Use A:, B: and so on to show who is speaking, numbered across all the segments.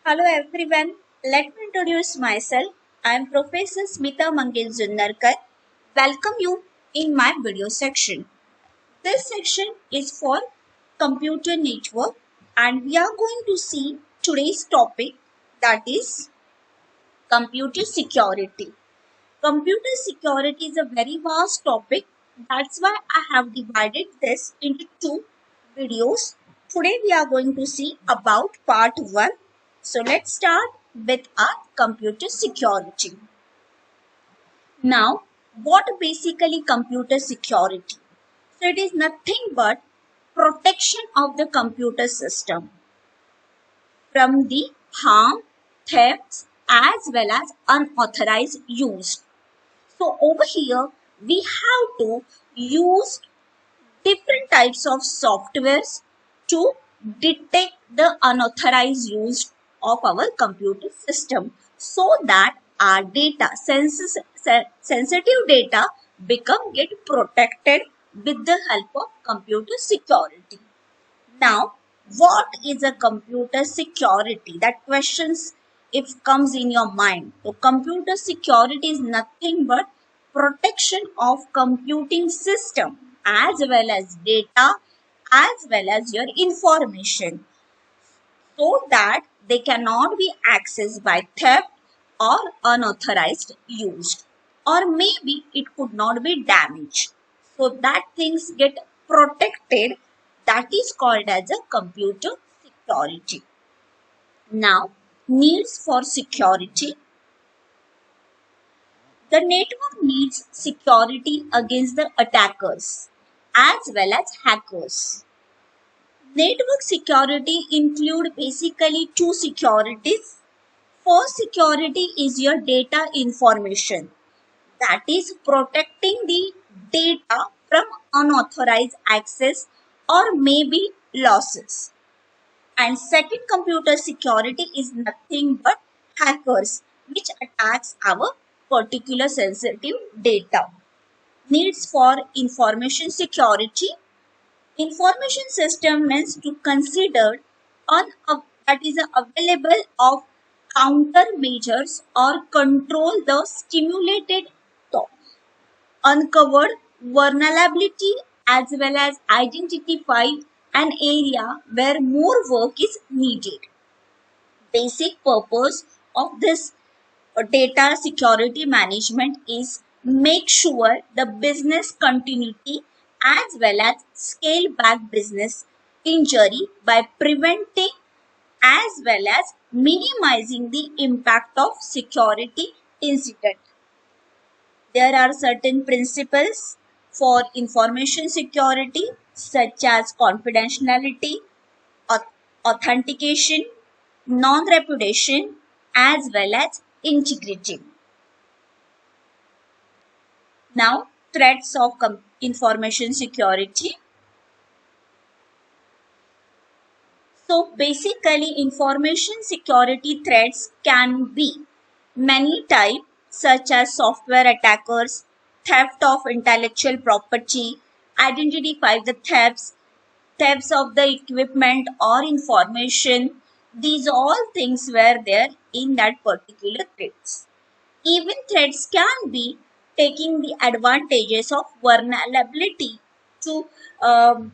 A: Hello everyone. Let me introduce myself. I am Professor Smita Mangesh Zunnarkar. Welcome you in my video section. This section is for computer network and we are going to see today's topic, that is computer security. Computer security is a very vast topic. That's why I have divided this into two videos. Today we are going to see about part 1. So let's start with our computer security. Now, what basically computer security? So it is nothing but protection of the computer system from the harm, thefts as well as unauthorized use. So over here, we have to use different types of softwares to detect the unauthorized use of our computer system so that our data, sensitive data get protected with the help of computer security. Now, what is a computer security? That questions if comes in your mind. So computer security is nothing but protection of computing system as well as data as well as your information so that they cannot be accessed by theft or unauthorized use, or maybe it could not be damaged so that things get protected. That is called as a computer security. Now, needs for security. The network needs security against the attackers as well as hackers. Network security include basically two securities. First security is your data information, that is protecting the data from unauthorized access or maybe losses. And second computer security is nothing but hackers which attacks our particular sensitive data. Needs for information security. Information system means to consider on that is available of countermeasures or control the stimulated thought, uncovered vulnerability as well as identify an area where more work is needed. Basic purpose of this data security management is make sure the business continuity as well as scale back business injury by preventing as well as minimizing the impact of security incident. There are certain principles for information security such as confidentiality, authentication, non-repudiation as well as integrity. Now, threats of information security. So basically information security threats can be many types such as software attackers, theft of intellectual property, identify the thefts of the equipment or information. These all things were there in that particular threats. Even threats can be taking the advantages of vulnerability to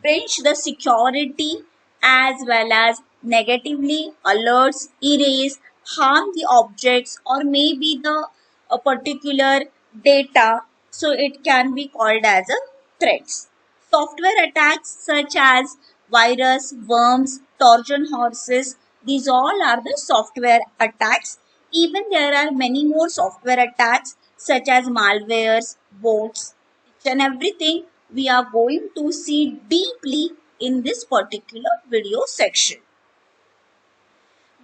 A: breach the security as well as negatively alerts, erase, harm the objects or maybe the a particular data. So it can be called as a threats. Software attacks such as virus, worms, Trojan horses, these all are the software attacks. Even there are many more software attacks such as malwares, bots, each and everything we are going to see deeply in this particular video section.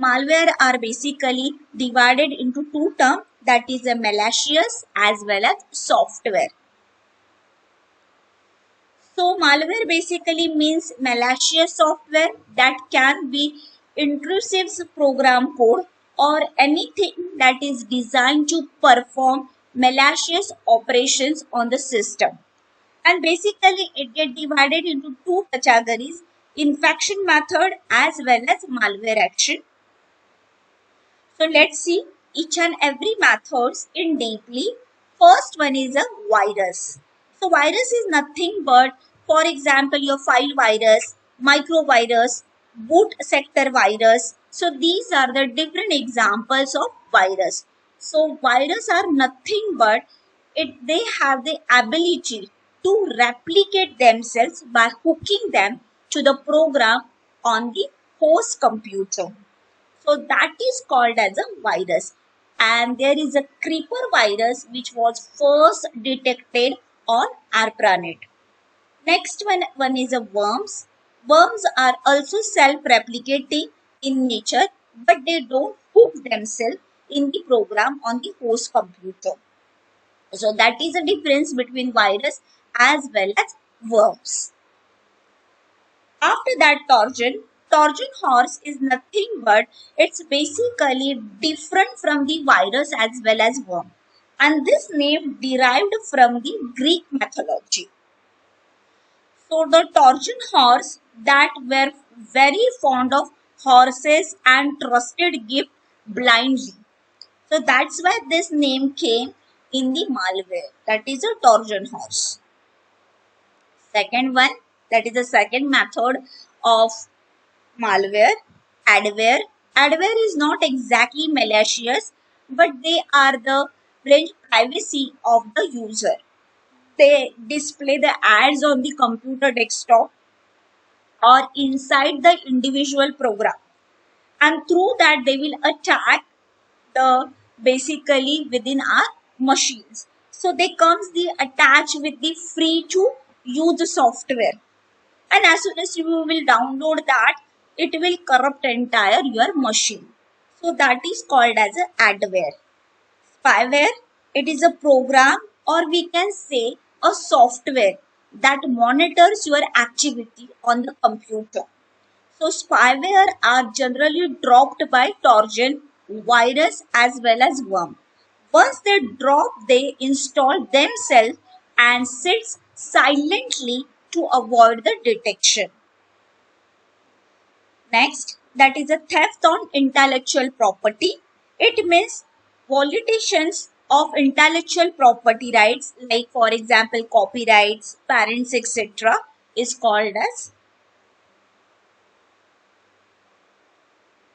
A: Malware are basically divided into two terms, that is a malicious as well as software. So malware basically means malicious software that can be intrusive program code or anything that is designed to perform malicious operations on the system. And basically it gets divided into two categories, infection method as well as malware action. So let's see each and every methods in deeply. First one is a virus. So virus is nothing but, for example, your file virus, microvirus, boot sector virus. So these are the different examples of virus. So virus are nothing but they have the ability to replicate themselves by hooking them to the program on the host computer. So that is called as a virus. And there is a creeper virus which was first detected on ARPANET. Next one is a worms. Worms are also self-replicating in nature, but they don't hook themselves in the program on the host computer. So that is a difference between virus as well as worms. After that, Trojan horse is nothing but it's basically different from the virus as well as worm. And this name derived from the Greek mythology. So the Trojan horse that were very fond of horses and trusted gift blindly. So that's why this name came in the malware. That is a Trojan horse. Second one, that is the second method of malware, adware. Adware is not exactly malicious, but they are the range privacy of the user. They display the ads on the computer desktop or inside the individual program, and through that they will attack the basically within our machines. So they comes the attach with the free to use software, and as soon as you will download that, it will corrupt entire your machine. So that is called as a adware. Spyware, it is a program, or we can say a software that monitors your activity on the computer. So spyware are generally dropped by Trojan, virus as well as worm. Once they drop, they install themselves and sits silently to avoid the detection. Next, that is a theft on intellectual property. It means violations of intellectual property rights, like for example, copyrights, patents, etc., is called as.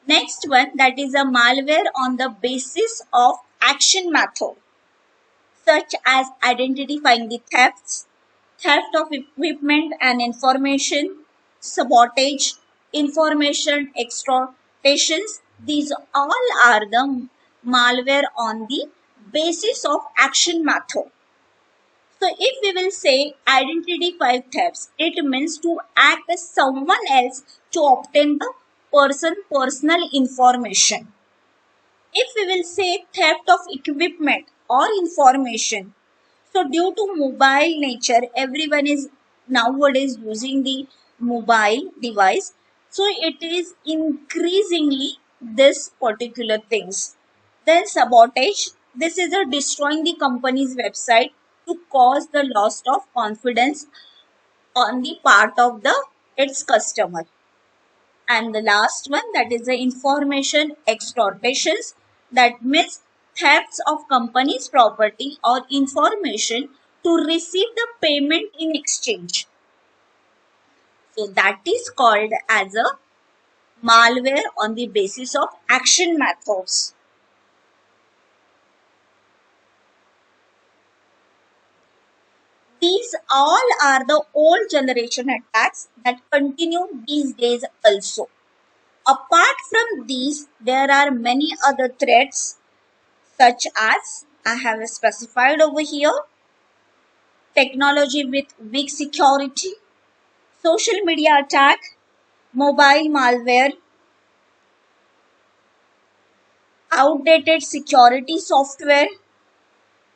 A: Next one, that is a malware on the basis of action method, such as identifying the thefts, theft of equipment and information, sabotage, information extortions. These all are the malware on the basis of action method. So if we will say identify thefts, it means to act as someone else to obtain the personal information. If we will say theft of equipment or information, so due to mobile nature, everyone is nowadays using the mobile device. So it is increasingly this particular things. Then sabotage. This is a destroying the company's website to cause the loss of confidence on the part of the its customer. And the last one, that is the information extortions, that means thefts of company's property or information to receive the payment in exchange. So that is called as a malware on the basis of action methods. These all are the old generation attacks that continue these days also. Apart from these, there are many other threats, such as I have specified over here: technology with weak security, social media attack, mobile malware, outdated security software,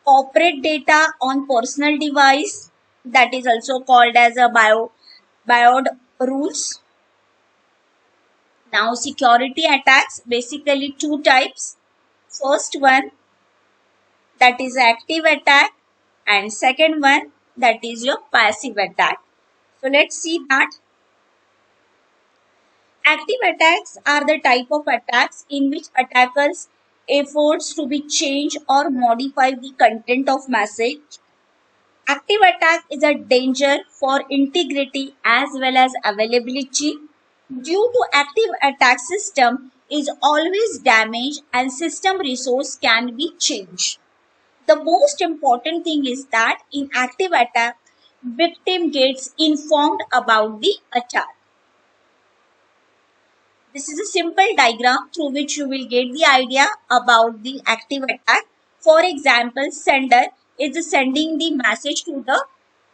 A: corporate data on personal device, that is also called as a BIOD rules. Now security attacks, basically two types. First one, that is active attack, and second one, that is your passive attack. So let's see that. Active attacks are the type of attacks in which attackers efforts to be change or modify the content of message. Active attack is a danger for integrity as well as availability. Due to active attack system is always damaged and system resource can be changed. The most important thing is that in active attack, victim gets informed about the attack. This is a simple diagram through which you will get the idea about the active attack. For example, sender is sending the message to the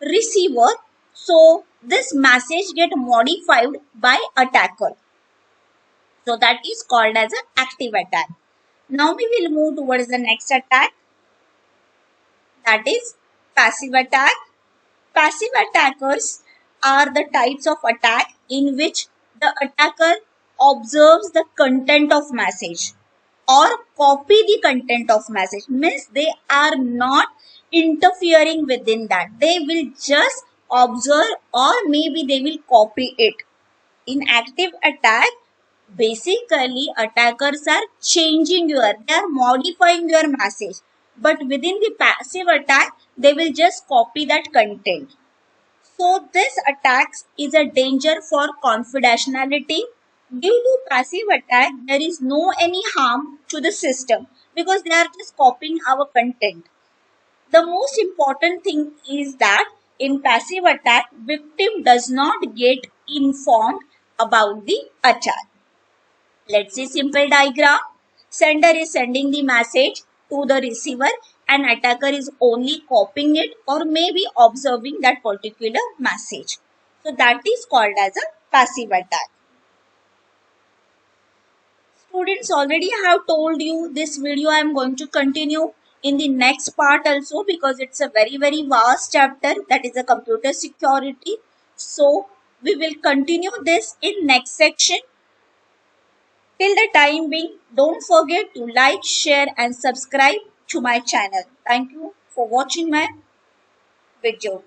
A: receiver. So this message get modified by attacker. So that is called as an active attack. Now we will move towards the next attack, that is passive attack. Passive attackers are the types of attack in which the attacker observes the content of message or copy the content of message. Means they are not interfering within that. They will just observe or maybe they will copy it. In active attack, basically attackers are they are modifying your message. But within the passive attack, they will just copy that content. So this attacks is a danger for confidentiality. Due to passive attack, there is no any harm to the system because they are just copying our content. The most important thing is that in passive attack, victim does not get informed about the attack. Let's see simple diagram. Sender is sending the message to the receiver and attacker is only copying it or maybe observing that particular message. So that is called as a passive attack. Students, already have told you this video I am going to continue in the next part also because it's a very vast chapter, that is a computer security. So we will continue this in next section. Till the time being, don't forget to like, share and subscribe to my channel. Thank you for watching my video.